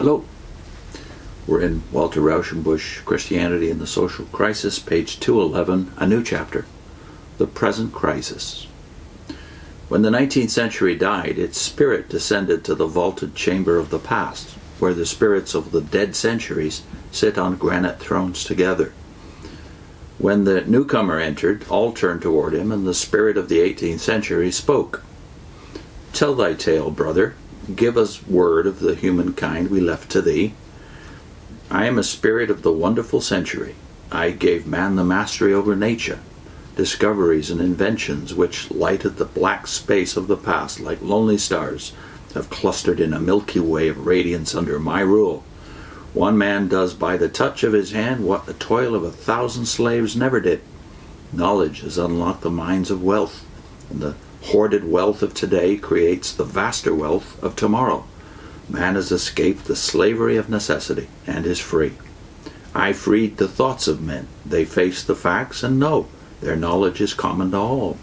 Hello. We're in Walter Rauschenbusch, Christianity and the Social Crisis, page 211, a new chapter, The Present Crisis. When the 19th century died, its spirit descended to the vaulted chamber of the past, where the spirits of the dead centuries sit on granite thrones together. When the newcomer entered, all turned toward him, and the spirit of the 18th century spoke. "Tell thy tale, brother. Give us word of the humankind we left to thee. I am a spirit of the wonderful century. I gave man the mastery over nature, discoveries and inventions which lighted the black space of the past like lonely stars have clustered in a milky way of radiance under my rule. One man does by the touch of his hand what the toil of 1,000 slaves never did. Knowledge has unlocked the mines of wealth, and the hoarded wealth of today creates the vaster wealth of tomorrow. Man has escaped the slavery of necessity and is free. I freed the thoughts of men. They face the facts and know. Their knowledge is common to all.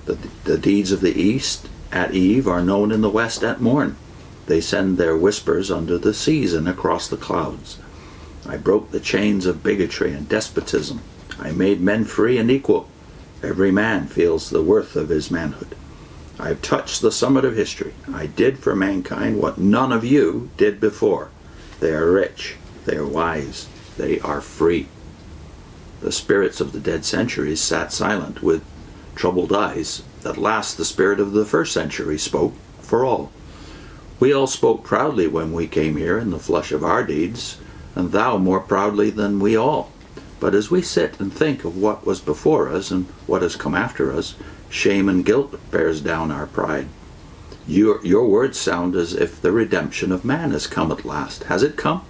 The deeds of the East at eve are known in the West at morn. They send their whispers under the seas and across the clouds. I broke the chains of bigotry and despotism. I made men free and equal. Every man feels the worth of his manhood. I have touched the summit of history. I did for mankind what none of you did before. They are rich. They are wise. They are free." The spirits of the dead centuries sat silent with troubled eyes. At last the spirit of the first century spoke for all. "We all spoke proudly when we came here in the flush of our deeds, and thou more proudly than we all. But as we sit and think of what was before us and what has come after us, shame and guilt bears down our pride. Your words sound as if the redemption of man has come at last. Has it come?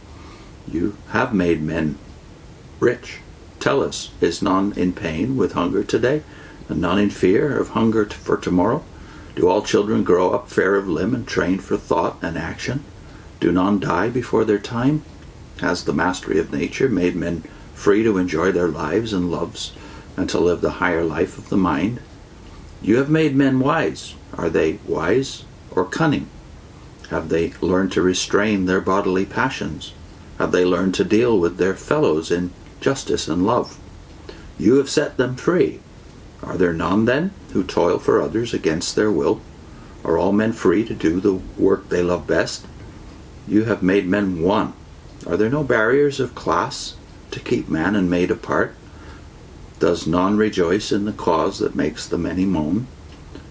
You have made men rich. Tell us, is none in pain with hunger today, and none in fear of hunger for tomorrow? Do all children grow up fair of limb and trained for thought and action? Do none die before their time? Has the mastery of nature made men free to enjoy their lives and loves, and to live the higher life of the mind? You have made men wise. Are they wise or cunning? Have they learned to restrain their bodily passions? Have they learned to deal with their fellows in justice and love? You have set them free. Are there none, then, who toil for others against their will? Are all men free to do the work they love best? You have made men one. Are there no barriers of class to keep man and maid apart? Does none rejoice in the cause that makes the many moan?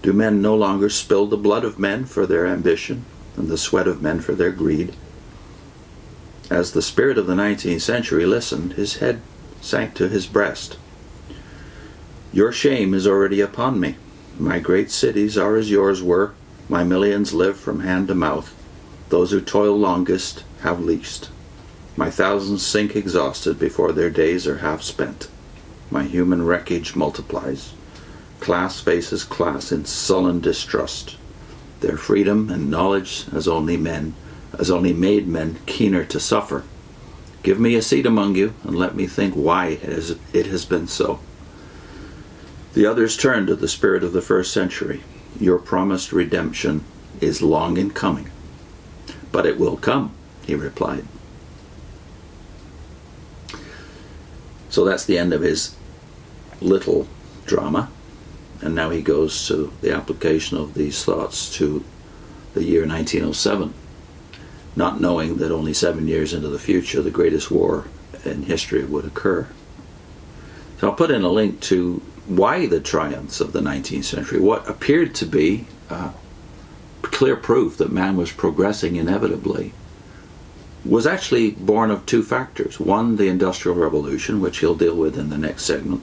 Do men no longer spill the blood of men for their ambition, and the sweat of men for their greed?" As the spirit of the 19th century listened, his head sank to his breast. "Your shame is already upon me. My great cities are as yours were. My millions live from hand to mouth. Those who toil longest have least. My thousands sink exhausted before their days are half spent. My human wreckage multiplies. Class faces class in sullen distrust. Their freedom and knowledge has only made men keener to suffer. Give me a seat among you, and let me think why it has been so." The others turned to the spirit of the first century. "Your promised redemption is long in coming." "But it will come," he replied. So that's the end of his little drama. And now he goes to the application of these thoughts to the year 1907, not knowing that only 7 years into the future the greatest war in history would occur. So I'll put in a link to why the triumphs of the 19th century, what appeared to be clear proof that man was progressing inevitably, was actually born of two factors. One, the Industrial Revolution, which he'll deal with in the next segment,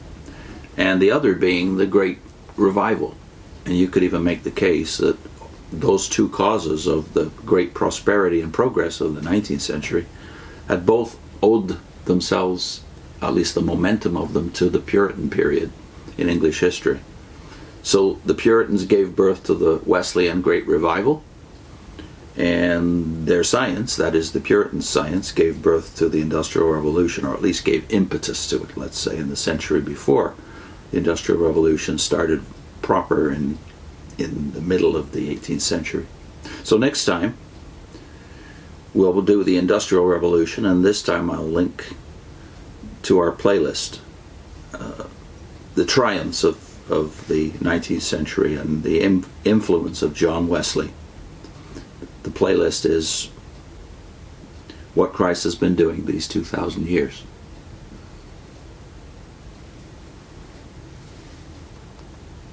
and the other being the Great Revival. And you could even make the case that those two causes of the great prosperity and progress of the 19th century had both owed themselves, at least the momentum of them, to the Puritan period in English history. So the Puritans gave birth to the Wesleyan Great Revival, and their science, that is the Puritan science, gave birth to the Industrial Revolution, or at least gave impetus to it, let's say, in the century before. The Industrial Revolution started proper in the middle of the 18th century. So next time, we'll do the Industrial Revolution, and this time I'll link to our playlist the triumphs of the 19th century and the influence of John Wesley. The playlist is what Christ has been doing these 2,000 years.